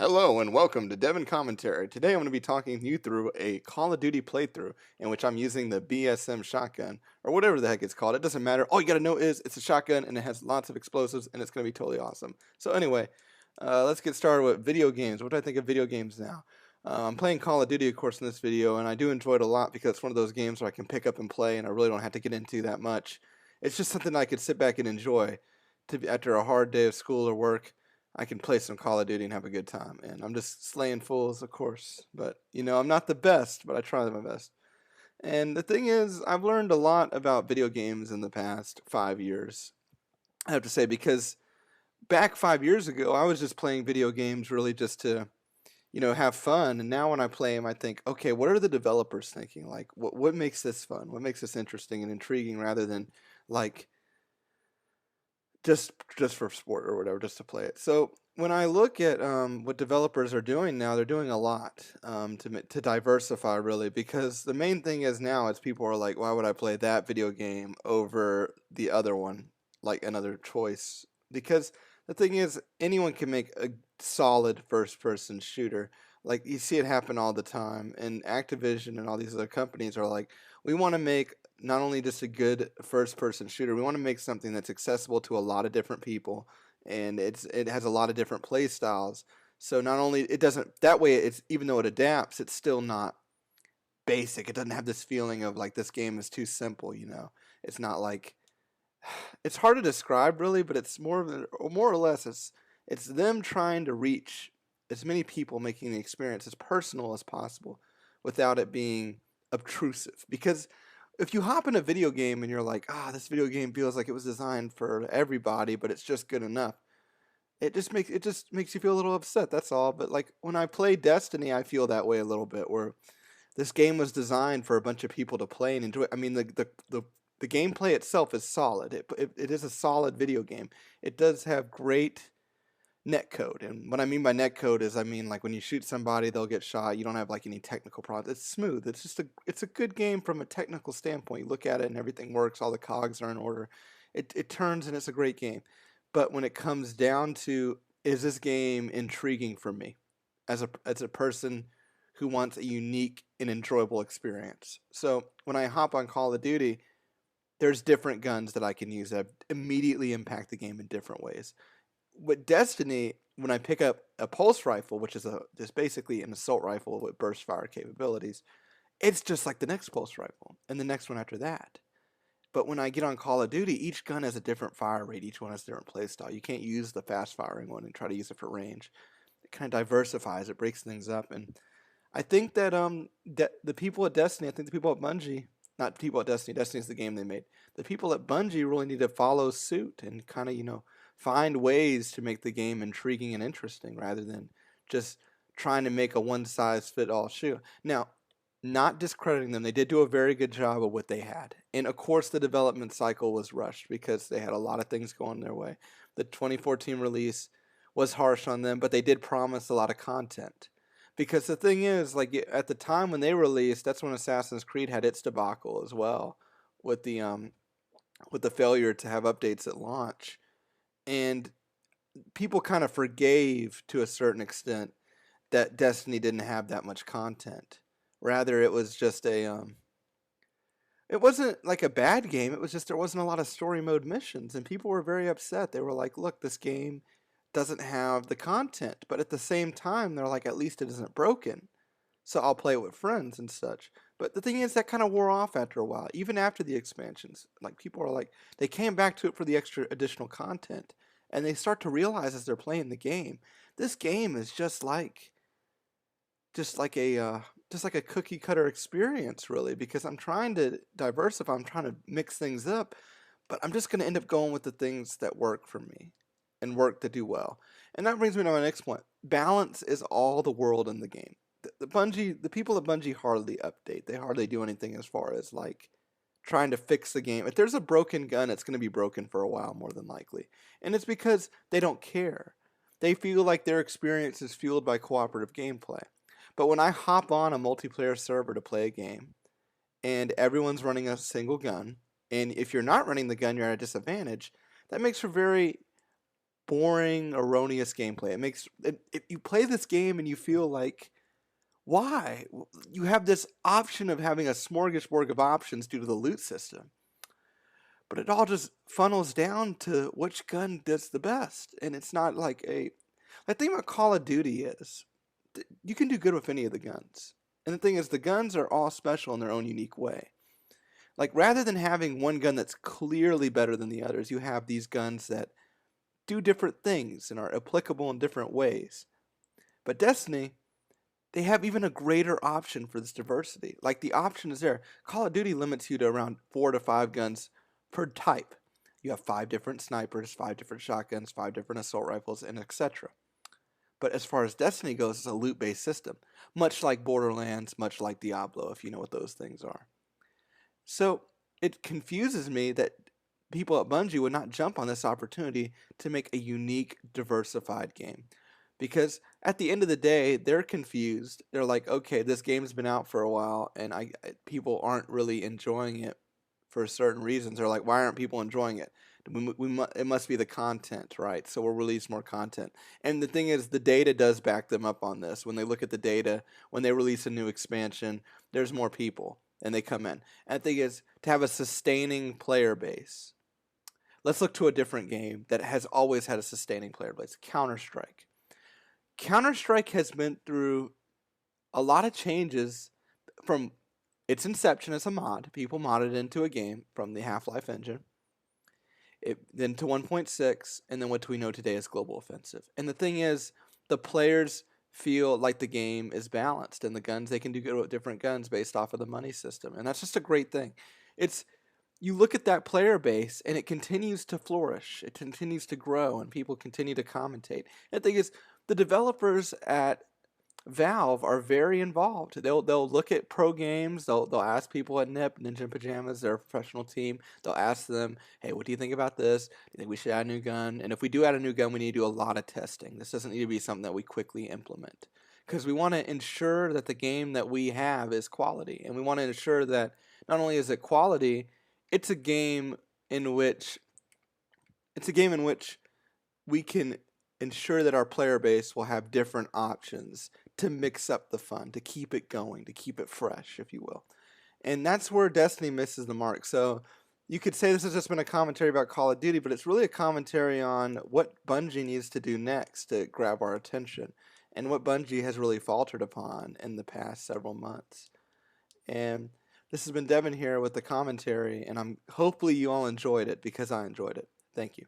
Hello and welcome to Devon Commentary. Today I'm going to be talking you through a Call of Duty playthrough in which I'm using the BSM shotgun, or whatever the heck it's called. It doesn't matter. All you got to know is it's a shotgun and it has lots of explosives and it's going to be totally awesome. So anyway, let's get started with video games. What do I think of video games now? I'm playing Call of Duty, of course, in this video, and I do enjoy it a lot because it's one of those games where I can pick up and play and I really don't have to get into that much. It's just something I could sit back and enjoy after a hard day of school or work. I can play some Call of Duty and have a good time. And I'm just slaying fools, of course. But, I'm not the best, but I try my best. And the thing is, I've learned a lot about video games in the past 5 years, I have to say, because back 5 years ago, I was just playing video games really just to, have fun. And now when I play them, I think, okay, what are the developers thinking? Like, what makes this fun? What makes this interesting and intriguing rather than, like, just for sport or whatever, just to play it. So when I look at what developers are doing now, they're doing a lot to diversify really, because the main thing is now is people are like, why would I play that video game over the other one, like another choice? Because the thing is, anyone can make a solid first-person shooter. Like you see it happen all the time, and Activision and all these other companies are like, we want to make not only just a good first person shooter, we want to make something that's accessible to a lot of different people, and it has a lot of different play styles. So not only it doesn't that way, it's even though it adapts, it's still not basic. It doesn't have this feeling of like this game is too simple. It's not like it's hard to describe really, but it's more or less it's them trying to reach as many people, making the experience as personal as possible without it being obtrusive. Because if you hop in a video game and you're like, this video game feels like it was designed for everybody, but it's just good enough, it just makes you feel a little upset. That's all. But like when I play Destiny, I feel that way a little bit, where this game was designed for a bunch of people to play and enjoy. I mean, the gameplay itself is solid. It is a solid video game. It does have great netcode. And what I mean by netcode is, I mean, like when you shoot somebody, they'll get shot. You don't have like any technical problems. It's smooth. It's a good game from a technical standpoint. You look at it and everything works. All the cogs are in order. It turns and it's a great game. But when it comes down to, is this game intriguing for me as a person who wants a unique and enjoyable experience? So when I hop on Call of Duty, there's different guns that I can use that immediately impact the game in different ways. With Destiny, when I pick up a pulse rifle, which is just basically an assault rifle with burst fire capabilities, it's just like the next pulse rifle and the next one after that. But when I get on Call of Duty, each gun has a different fire rate. Each one has a different playstyle. You can't use the fast firing one and try to use it for range. It kind of diversifies. It breaks things up, and I think that the people at Destiny, I think the people at Bungie, not people at Destiny. Destiny is the game they made. The people at Bungie really need to follow suit and kind of find ways to make the game intriguing and interesting rather than just trying to make a one-size-fit-all shoe. Now, not discrediting them, they did do a very good job of what they had. And of course, the development cycle was rushed because they had a lot of things going their way. The 2014 release was harsh on them, but they did promise a lot of content. Because the thing is, like at the time when they released, that's when Assassin's Creed had its debacle as well, with the failure to have updates at launch. And people kind of forgave to a certain extent that Destiny didn't have that much content. Rather, it was just it wasn't like a bad game. It was just there wasn't a lot of story mode missions, and people were very upset. They were like, "Look, this game doesn't have the content," but at the same time, they're like, "At least it isn't broken, so I'll play it with friends and such." But the thing is, that kind of wore off after a while, even after the expansions. Like people are like, they came back to it for the extra additional content, and they start to realize as they're playing the game, this game is just like a cookie cutter experience, really, because I'm trying to diversify, I'm trying to mix things up, but I'm just going to end up going with the things that work for me and work to do well. And that brings me to my next point. Balance is all the world in the game. The people at Bungie hardly update. They hardly do anything as far as like trying to fix the game. If there's a broken gun, it's going to be broken for a while more than likely. And it's because they don't care. They feel like their experience is fueled by cooperative gameplay. But when I hop on a multiplayer server to play a game and everyone's running a single gun, and if you're not running the gun, you're at a disadvantage, that makes for very boring, erroneous gameplay. You play this game and you feel like, why? You have this option of having a smorgasbord of options due to the loot system, but it all just funnels down to which gun does the best. And it's not like the thing about Call of Duty is you can do good with any of the guns. And the thing is, the guns are all special in their own unique way. Like, rather than having one gun that's clearly better than the others, you have these guns that do different things and are applicable in different ways. But Destiny, they have even a greater option for this diversity. Like, the option is there. Call of Duty limits you to around 4 to 5 guns per type. You have 5 different snipers, 5 different shotguns, 5 different assault rifles, and etc. But as far as Destiny goes, it's a loot-based system, much like Borderlands, much like Diablo, if you know what those things are. So it confuses me that people at Bungie would not jump on this opportunity to make a unique, diversified game. Because at the end of the day, they're confused. They're like, okay, this game's been out for a while, and people aren't really enjoying it for certain reasons. They're like, why aren't people enjoying it? It must be the content, right? So we'll release more content. And the thing is, the data does back them up on this. When they look at the data, when they release a new expansion, there's more people, and they come in. And the thing is, to have a sustaining player base, let's look to a different game that has always had a sustaining player base, Counter-Strike. Counter-Strike has been through a lot of changes from its inception as a mod. People modded into a game from the Half-Life engine, then to 1.6, and then what we know today as Global Offensive. And the thing is, the players feel like the game is balanced, and the guns, they can do good with different guns based off of the money system. And that's just a great thing. You look at that player base, and it continues to flourish. It continues to grow, and people continue to commentate. And the thing is, the developers at Valve are very involved. They'll look at pro games. They'll ask people at Ninja in Pajamas, their professional team. They'll ask them, "Hey, what do you think about this? Do you think we should add a new gun? And if we do add a new gun, we need to do a lot of testing. This doesn't need to be something that we quickly implement, because we want to ensure that the game that we have is quality, and we want to ensure that not only is it quality, it's a game in which we can ensure that our player base will have different options to mix up the fun, to keep it going, to keep it fresh, if you will. And that's where Destiny misses the mark. So you could say this has just been a commentary about Call of Duty, but it's really a commentary on what Bungie needs to do next to grab our attention, and what Bungie has really faltered upon in the past several months. And this has been Devyn here with the commentary, and hopefully you all enjoyed it, because I enjoyed it. Thank you.